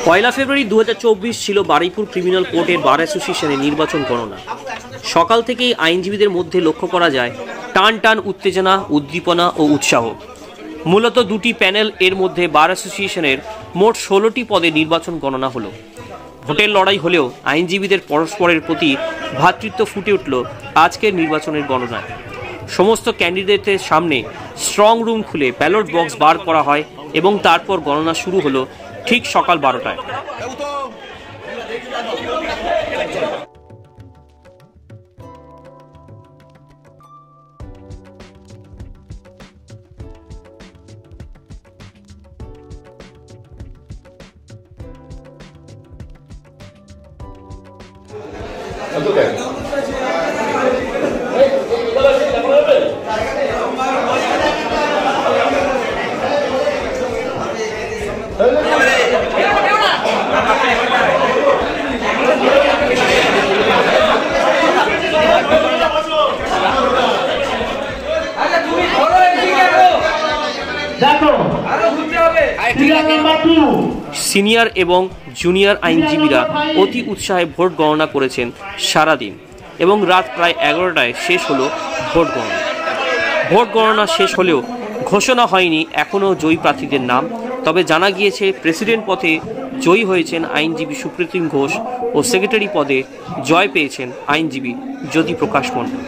পয়লা ফেব্রুয়ারি 2024 ছিল বারুইপুর ক্রিমিনাল কোর্টের বার অ্যাসোসিয়েশনের নির্বাচন গণনা। সকাল থেকেই আইনজীবীদের মধ্যে লক্ষ্য করা যায় টান টান উত্তেজনা, উদ্দীপনা ও উৎসাহ। মূলত দুটি প্যানেল এর মধ্যে বার অ্যাসোসিয়েশনের মোট 16টি পদে নির্বাচন গণনা হলো। ভোটের লড়াই হলেও আইনজীবীদের পরস্পরের প্রতি ভ্রাতৃত্ব ফুটে উঠল আজকের নির্বাচনের গণনায়। সমস্ত ক্যান্ডিডেটের সামনে স্ট্রং রুম খুলে ব্যালট বক্স বার করা হয় এবং তারপর গণনা শুরু হলো ঠিক সকাল 12টায়। সিনিয়র এবং জুনিয়র আইনজীবীরা অতি উৎসাহে ভোট গণনা করেছেন সারাদিন এবং রাত প্রায় 11টায় শেষ হলো ভোট গণনা। ভোট গণনা শেষ হলেও ঘোষণা হয়নি এখনও জয়ী প্রার্থীদের নাম। তবে জানা গিয়েছে প্রেসিডেন্ট পদে জয়ী হয়েছেন আইনজীবী সুপ্রতিম ঘোষ ও সেক্রেটারি পদে জয় পেয়েছেন আইনজীবী জ্যোতিপ্রকাশ মণ্ডল।